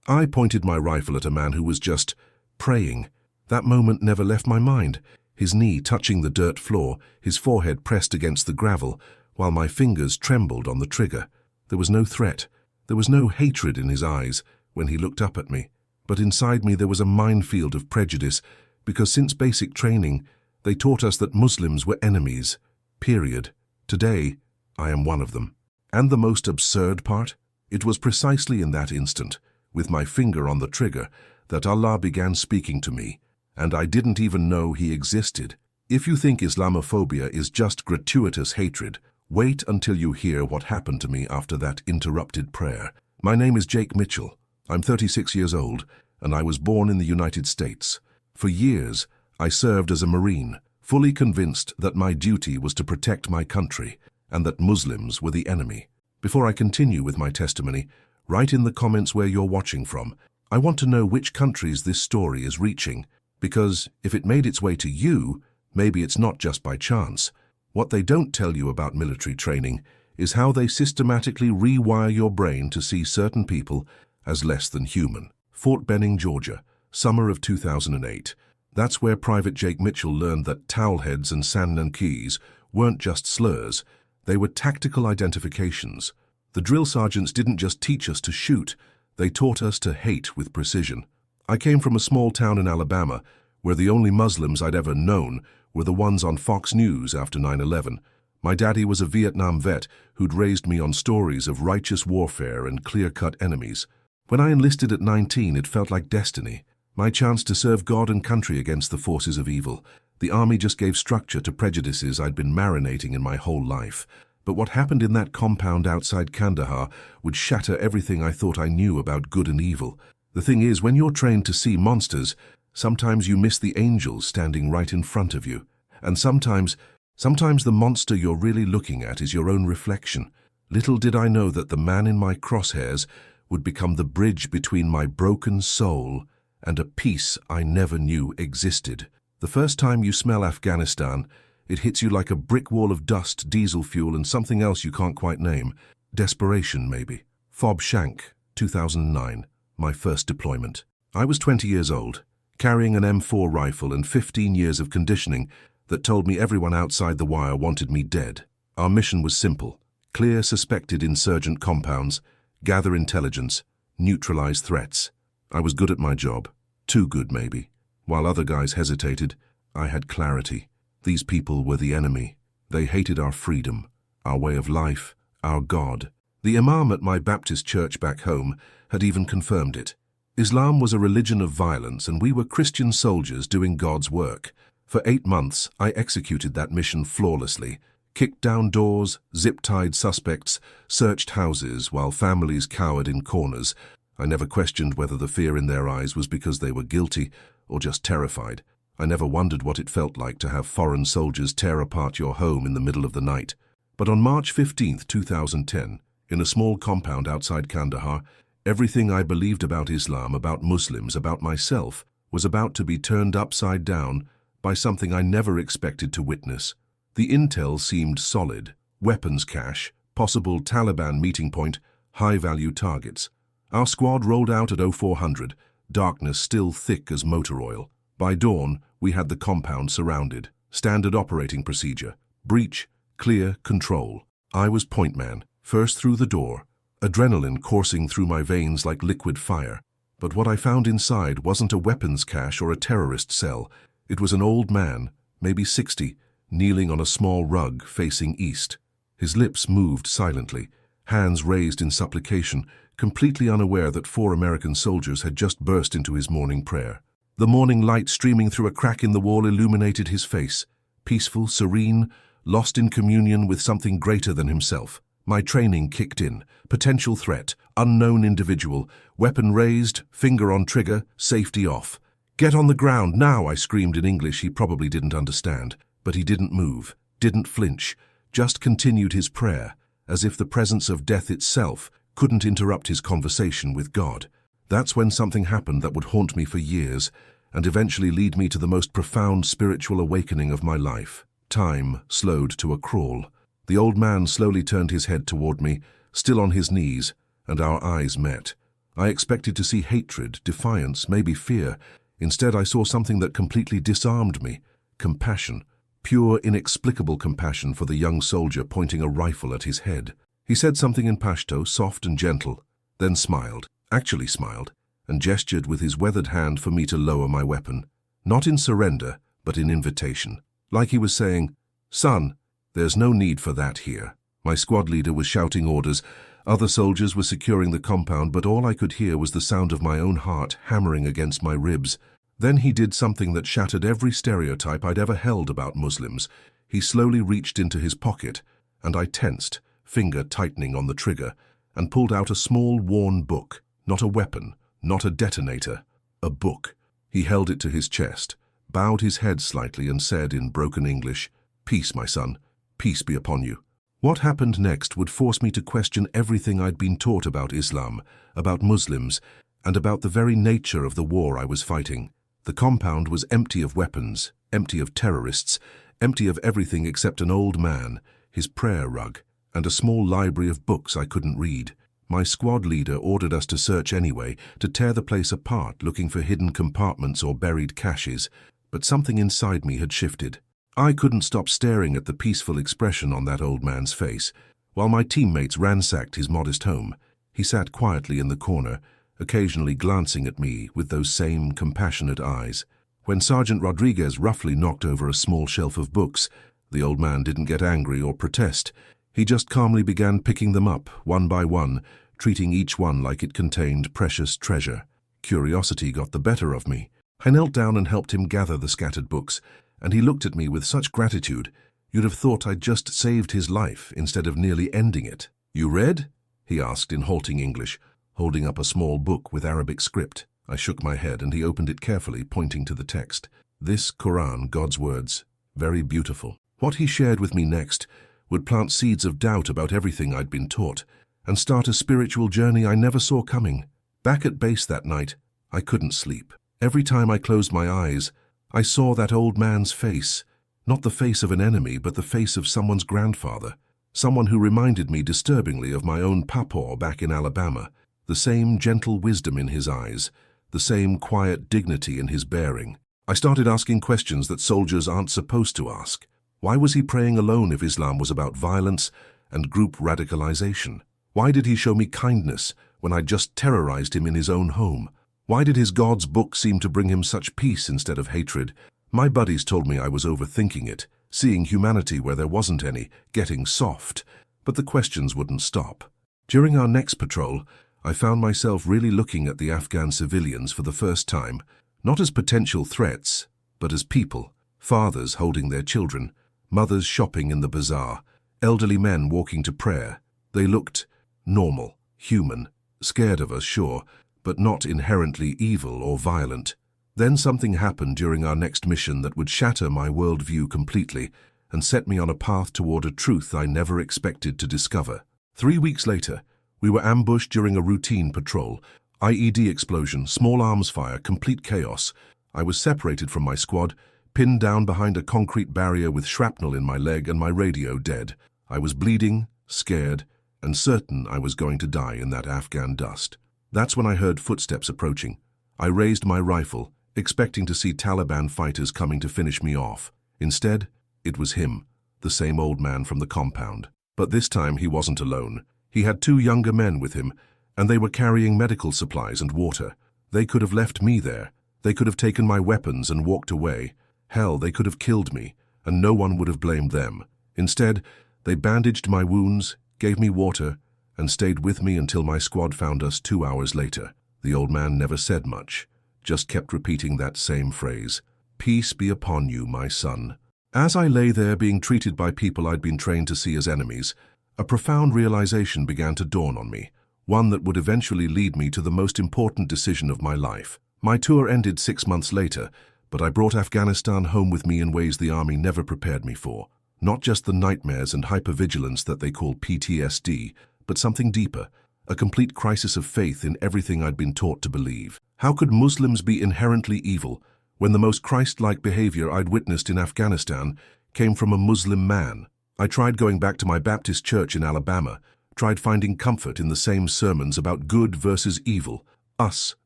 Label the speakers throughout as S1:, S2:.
S1: I pointed my rifle at a man who was just praying. That moment never left my mind. His knee touching the dirt floor, his forehead pressed against the gravel, while my fingers trembled on the trigger. There was no threat. There was no hatred in his eyes when he looked up at me. But inside me there was a minefield of prejudice, because since basic training, they taught us that Muslims were enemies. Period. Today, I am one of them. And the most absurd part? It was precisely in that instant, with my finger on the trigger, that Allah began speaking to me, and I didn't even know He existed. If you think Islamophobia is just gratuitous hatred, wait until you hear what happened to me after that interrupted prayer. My name is Jake Mitchell. I'm 36 years old, and I was born in the United States. For years, I served as a Marine, fully convinced that my duty was to protect my country and that Muslims were the enemy. Before I continue with my testimony, write in the comments where you're watching from. I want to know which countries this story is reaching, because if it made its way to you, maybe it's not just by chance. What they don't tell you about military training is how they systematically rewire your brain to see certain people as less than human. Fort Benning, Georgia, summer of 2008. That's where Private Jake Mitchell learned that towelheads and sand and keys weren't just slurs, they were tactical identifications. The drill sergeants didn't just teach us to shoot, they taught us to hate with precision. I came from a small town in Alabama where the only Muslims I'd ever known were the ones on Fox News after 9/11. My daddy was a Vietnam vet who'd raised me on stories of righteous warfare and clear-cut enemies. When I enlisted at 19, it felt like destiny. My chance to serve God and country against the forces of evil. The army just gave structure to prejudices I'd been marinating in my whole life. But what happened in that compound outside Kandahar would shatter everything I thought I knew about good and evil. The thing is, when you're trained to see monsters, sometimes you miss the angels standing right in front of you. And sometimes the monster you're really looking at is your own reflection. Little did I know that the man in my crosshairs would become the bridge between my broken soul and a peace I never knew existed. The first time you smell Afghanistan, it hits you like a brick wall of dust, diesel fuel, and something else you can't quite name. Desperation, maybe. Fob Shank, 2009, my first deployment. I was 20 years old, carrying an M4 rifle and 15 years of conditioning that told me everyone outside the wire wanted me dead. Our mission was simple: clear suspected insurgent compounds, gather intelligence, neutralize threats. I was good at my job. Too good, maybe. While other guys hesitated, I had clarity. These people were the enemy. They hated our freedom, our way of life, our God. The imam at my Baptist church back home had even confirmed it. Islam was a religion of violence, and we were Christian soldiers doing God's work. For 8 months, I executed that mission flawlessly. Kicked down doors, zip-tied suspects, searched houses while families cowered in corners. I never questioned whether the fear in their eyes was because they were guilty or just terrified. I never wondered what it felt like to have foreign soldiers tear apart your home in the middle of the night. But on March 15, 2010, in a small compound outside Kandahar, everything I believed about Islam, about Muslims, about myself, was about to be turned upside down by something I never expected to witness. The intel seemed solid: weapons cache, possible Taliban meeting point, high-value targets. Our squad rolled out at 0400, darkness still thick as motor oil. By dawn, we had the compound surrounded. Standard operating procedure: breach, clear, control. I was point man, first through the door, adrenaline coursing through my veins like liquid fire. But what I found inside wasn't a weapons cache or a terrorist cell. It was an old man, maybe 60, kneeling on a small rug facing east. His lips moved silently, hands raised in supplication, completely unaware that 4 American soldiers had just burst into his morning prayer. The morning light streaming through a crack in the wall illuminated his face, peaceful, serene, lost in communion with something greater than himself. My training kicked in. Potential threat, unknown individual, weapon raised, finger on trigger, safety off. "Get on the ground now," I screamed in English he probably didn't understand. But he didn't move, didn't flinch, just continued his prayer, as if the presence of death itself couldn't interrupt his conversation with God. That's when something happened that would haunt me for years and eventually lead me to the most profound spiritual awakening of my life. Time slowed to a crawl. The old man slowly turned his head toward me, still on his knees, and our eyes met. I expected to see hatred, defiance, maybe fear. Instead, I saw something that completely disarmed me. Compassion. Pure, inexplicable compassion for the young soldier pointing a rifle at his head. He said something in Pashto, soft and gentle, then smiled, actually smiled, and gestured with his weathered hand for me to lower my weapon. Not in surrender, but in invitation. Like he was saying, "Son, there's no need for that here." My squad leader was shouting orders. Other soldiers were securing the compound, but all I could hear was the sound of my own heart hammering against my ribs. Then he did something that shattered every stereotype I'd ever held about Muslims. He slowly reached into his pocket, and I tensed, finger tightening on the trigger, and pulled out a small, worn book. Not a weapon, not a detonator, a book. He held it to his chest, bowed his head slightly, and said in broken English, "Peace, my son, peace be upon you." What happened next would force me to question everything I'd been taught about Islam, about Muslims, and about the very nature of the war I was fighting. The compound was empty of weapons, empty of terrorists, empty of everything except an old man, his prayer rug, and a small library of books I couldn't read. My squad leader ordered us to search anyway, to tear the place apart, looking for hidden compartments or buried caches, but something inside me had shifted. I couldn't stop staring at the peaceful expression on that old man's face. While my teammates ransacked his modest home, he sat quietly in the corner, occasionally glancing at me with those same compassionate eyes. When Sergeant Rodriguez roughly knocked over a small shelf of books, the old man didn't get angry or protest. He just calmly began picking them up, one by one, treating each one like it contained precious treasure. Curiosity got the better of me. I knelt down and helped him gather the scattered books, and he looked at me with such gratitude, you'd have thought I'd just saved his life instead of nearly ending it. "You read?" he asked in halting English, holding up a small book with Arabic script. I shook my head, and he opened it carefully, pointing to the text. This Quran, God's words, very beautiful. What he shared with me next would plant seeds of doubt about everything I'd been taught, and start a spiritual journey I never saw coming. Back at base that night, I couldn't sleep. Every time I closed my eyes, I saw that old man's face, not the face of an enemy, but the face of someone's grandfather, someone who reminded me disturbingly of my own papaw back in Alabama, the same gentle wisdom in his eyes, the same quiet dignity in his bearing. I started asking questions that soldiers aren't supposed to ask. Why was he praying alone if Islam was about violence and group radicalization? Why did he show me kindness when I just terrorized him in his own home? Why did his God's book seem to bring him such peace instead of hatred? My buddies told me I was overthinking it, seeing humanity where there wasn't any, getting soft, but the questions wouldn't stop. During our next patrol, I found myself really looking at the Afghan civilians for the first time, not as potential threats, but as people, fathers holding their children, mothers shopping in the bazaar, elderly men walking to prayer. They looked normal, human, scared of us, sure, but not inherently evil or violent. Then something happened during our next mission that would shatter my worldview completely and set me on a path toward a truth I never expected to discover. 3 weeks later, we were ambushed during a routine patrol. IED explosion, small arms fire, complete chaos. I was separated from my squad, pinned down behind a concrete barrier with shrapnel in my leg and my radio dead. I was bleeding, scared, and certain I was going to die in that Afghan dust. That's when I heard footsteps approaching. I raised my rifle, expecting to see Taliban fighters coming to finish me off. Instead, it was him, the same old man from the compound. But this time he wasn't alone. He had 2 younger men with him, and they were carrying medical supplies and water. They could have left me there. They could have taken my weapons and walked away. Hell, they could have killed me, and no one would have blamed them. Instead, they bandaged my wounds, gave me water, and stayed with me until my squad found us 2 hours later. The old man never said much, just kept repeating that same phrase, "Peace be upon you, my son." As I lay there being treated by people I'd been trained to see as enemies, a profound realization began to dawn on me, one that would eventually lead me to the most important decision of my life. My tour ended 6 months later, but I brought Afghanistan home with me in ways the army never prepared me for. Not just the nightmares and hypervigilance that they call PTSD, but something deeper, a complete crisis of faith in everything I'd been taught to believe. How could Muslims be inherently evil when the most Christ-like behavior I'd witnessed in Afghanistan came from a Muslim man? I tried going back to my Baptist church in Alabama, tried finding comfort in the same sermons about good versus evil, us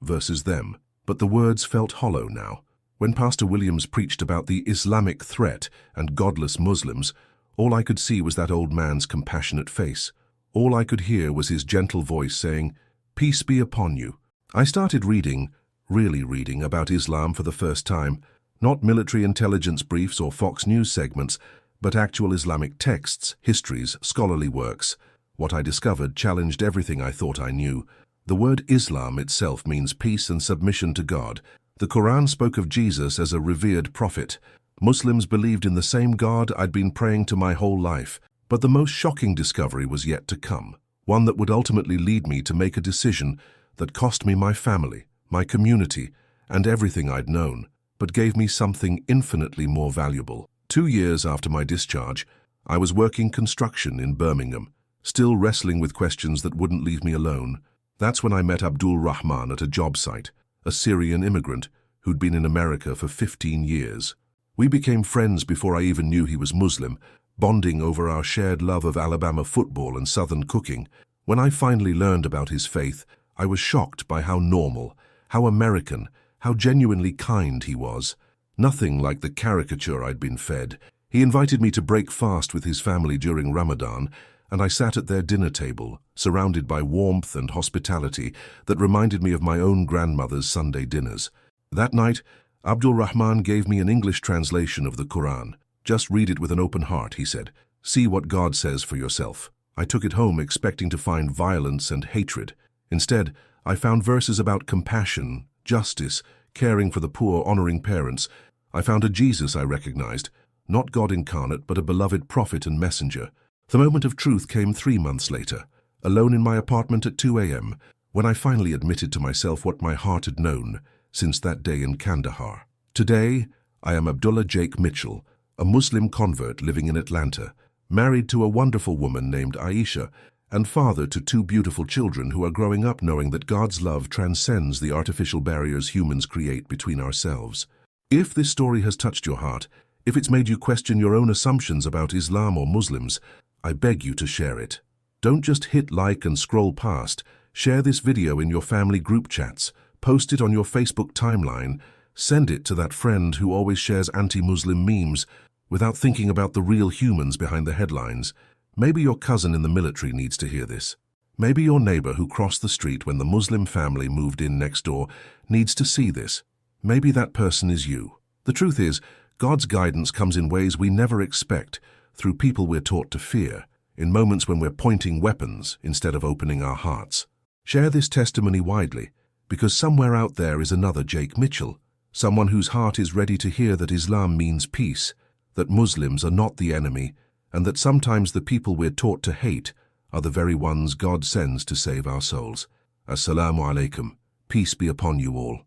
S1: versus them. But the words felt hollow now. When Pastor Williams preached about the Islamic threat and godless Muslims, all I could see was that old man's compassionate face. All I could hear was his gentle voice saying, "Peace be upon you." I started reading, really reading, about Islam for the first time. Not military intelligence briefs or Fox News segments, but actual Islamic texts, histories, scholarly works. What I discovered challenged everything I thought I knew. The word Islam itself means peace and submission to God. The Quran spoke of Jesus as a revered prophet. Muslims believed in the same God I'd been praying to my whole life. But the most shocking discovery was yet to come, one that would ultimately lead me to make a decision that cost me my family, my community, and everything I'd known, but gave me something infinitely more valuable. 2 years after my discharge, I was working construction in Birmingham, still wrestling with questions that wouldn't leave me alone. That's when I met Abdul Rahman at a job site, a Syrian immigrant who'd been in America for 15 years. We became friends before I even knew he was Muslim, bonding over our shared love of Alabama football and Southern cooking. When I finally learned about his faith, I was shocked by how normal, how American, how genuinely kind he was. Nothing like the caricature I'd been fed. He invited me to break fast with his family during Ramadan, and I sat at their dinner table, surrounded by warmth and hospitality that reminded me of my own grandmother's Sunday dinners. That night, Abdul Rahman gave me an English translation of the Quran. "Just read it with an open heart," he said. "See what God says for yourself." I took it home expecting to find violence and hatred. Instead, I found verses about compassion, justice, caring for the poor, honoring parents. I found a Jesus I recognized, not God incarnate, but a beloved prophet and messenger. The moment of truth came 3 months later, alone in my apartment at 2 a.m., when I finally admitted to myself what my heart had known since that day in Kandahar. Today, I am Abdullah Jake Mitchell, a Muslim convert living in Atlanta, married to a wonderful woman named Aisha, and father to 2 beautiful children who are growing up knowing that God's love transcends the artificial barriers humans create between ourselves. If this story has touched your heart, if it's made you question your own assumptions about Islam or Muslims, I beg you to share it. Don't just hit like and scroll past. Share this video in your family group chats, post it on your Facebook timeline, send it to that friend who always shares anti-Muslim memes without thinking about the real humans behind the headlines. Maybe your cousin in the military needs to hear this. Maybe your neighbor who crossed the street when the Muslim family moved in next door needs to see this. Maybe that person is you. The truth is, God's guidance comes in ways we never expect, through people we're taught to fear, in moments when we're pointing weapons instead of opening our hearts. Share this testimony widely, because somewhere out there is another Jake Mitchell, someone whose heart is ready to hear that Islam means peace, that Muslims are not the enemy, and that sometimes the people we're taught to hate are the very ones God sends to save our souls. Assalamu alaikum. Peace be upon you all.